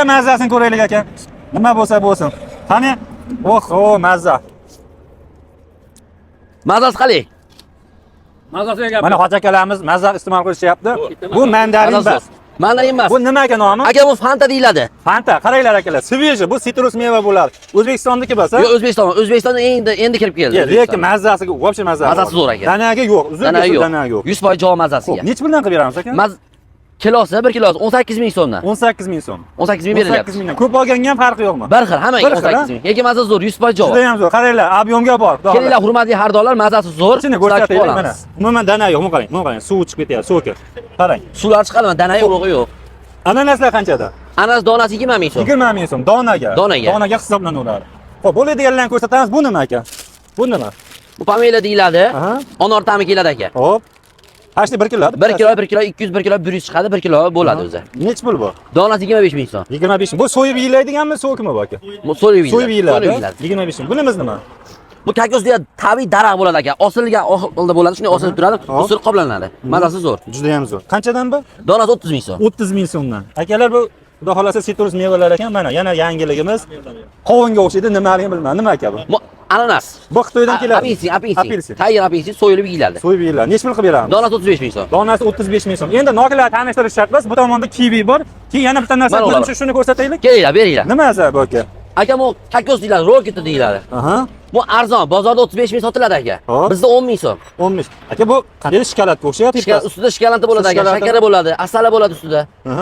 bitta mazzasini ko'raylik aka. Nima bo'lsa bo'lsin. Qani? Oh, mazza. Mazasi qalay? Mazasiga gap. Mana hoji akalarimiz mazza iste'mol qilishyapti. Bu mandarin emas. Mandarin emas. Bu nima aka nomi? Aka bu Fanta deyiladi. Fanta, qaranglar akalar, sveji, bu sitrus meva bo'ladi. O'zbekistonniki bo'lsa? Yo'q, O'zbekistonda endi kirib keldi. Lekin mazzasiga, voобще mazza. Mazasi zo'r aka. Danaga yo'q, uzunga danaga yo'q. 100% javob mazasiga. Nech puldan qilib beramiz aka? Kilosi 1 kilosi 18.000 so'mdan. 18.000 so'm. 18.000 berilyapti. 18.000 dan. Ko'p olganga ham farqi yo'qmi? Bir xil, hammaga 18.000. Lekin mazasi zo'r, 100% javob. Juda ham zo'r. Qaranglar, ob'yomga bor. Kelinglar, hurmatli xaridorlar, mazasi zo'r. Shuni ko'rsataylik mana. Umuman dana yo'q, qarang, qarang, suv chiqib ketyapti, so'kib. Qarang. Suvlar chiqadimi? Dana yo'q, yo'q. Ananaslar qanchada? Ananas donasi 20.000 so'm. 20.000 so'm donaga. Donaga hisoblanaveradi. Xo'p, bo'ladiganlarni ko'rsatamiz. Bu nima aka? Bu nima? Bu pomela deyiladi. Anor ta'mi keladi aka. Xo'p. Hashni 1 kilo. 1 kilo, 200, 1 kilo 100 chiqadi, 1 kilo bo'ladi o'zi. Nech pul bu? Donasi 25.000 so'm. 25. Bu so'yib yeyiladiganmi, so'kmi bu aka? Bu so'yib yeyiladi. 25 ming. Bunimiz nima? Bu kakos deya tabiiy daraxt bo'ladi aka. Osilgan holda bo'ladi, shunday osilib turadi, usul qoplanadi. Mazasi zo'r. Juda ham zo'r. Qanchadan bu? Donasi 30.000 so'm. 30.000 so'mdan. Akalar bu xudo xolasa sitrus mevalar ekan. Mana yana yangiligimiz. Qovunga o'xshaydi, nimaligini bilmayman. Nima aka bu? Ananas. Bu Xitoydan keladi. Apelsin. Tayyor apelsin so'yilib yeyiladi. So'yib yeyiladi. Nech pul qilib beramiz? Donasi 35.000 so'm. Donasi 35.000 so'm. Endi nokilar tanishtirish shart emas. Bu tomonda kivi bor. Keyin yana bitta narsa bor. Shuni ko'rsataylik. Kelinglar, beringlar. Nima narsa bu aka? Aka bu kakos deyiladi, roket deyiladi. Bu arzon, bozorda 35.000 sotiladi aka. Bizda 10.000 so'm. 10.000. Aka bu qanday shikolatga o'xshayapti? Ustida shikolatda bo'ladi aka, shakari bo'ladi, asali bo'ladi ustida.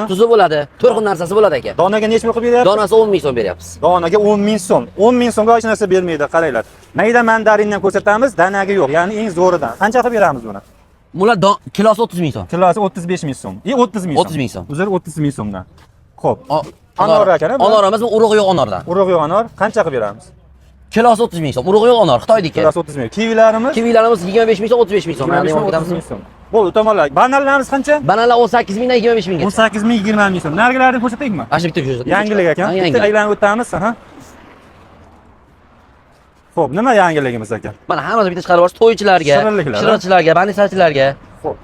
Tuzi bo'ladi, 4 xil narsasi bo'ladi aka. Donaga nech pul qilib beryapsiz? Donasi 10.000 so'm beryapsiz. Donaga 10.000 so'm. 10.000 so'mga hech narsa bermaydi, qaranglar. Mayda mandarindan ko'rsatamiz, danaga yo'q, ya'ni eng zo'ridan. Qancha qilib beramiz buni? Bular kilosi 30.000 so'm. Kilosi 35.000 so'm. 30.000 so'm. 30.000 so'm. Uzr 30.000 so'mdan. Xo'p. Anor akana. Anor emas, bu urug'i yo'q anordan. Urug'i yo'q anor qancha qilib beramiz? Kilosi 30.000 so'm. Urug'i yo'q anor, Xitoydagi. Kilosi 30.000. Kivilarimiz? Kivilarimiz 25.000 so'm, 35.000 so'm. Mana bu ketamiz. Bo'ldi, tomonlar. Bananlarimiz qancha? Bananlar 18.000 dan 25.000 gacha. 18.000, 20.000 so'm. Nargilarni ko'rsataylikmi? Mana shu bitta ko'rsat. Yangilik ekan. Bitta aylanib o'tamiz, Xo'p, nima yangiligimiz aka? Mana hammasi bitta chiqarib yuborsiz to'ychilarga, shirinchilarga, bannisachilarga. Xo'p.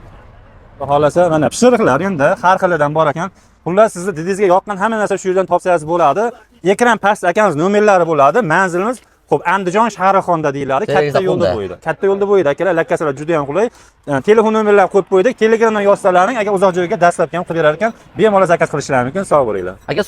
Xohlasa mana pishiriqlar endi har xilidan bor ekan. Xullas sizni didingizga yoqqan hamma narsa shu yerdan topsangiz bo'ladi. Ekran past akamiz nomerlari bo'ladi. Manzilimiz xo'p Andijon Shahraxonda deyiladi. Katta yo'lda bo'yida. Katta yo'lda bo'yida akalar, lakkasalar juda ham qulay. Telefon nomerlarini qo'yib qo'ydik. Telegramdan yozsalaring, agar uzoq joyga dastlabki ham qilib berar ekan, bemalol zakaz qilishlari mumkin. Sog' bo'linglar. Aka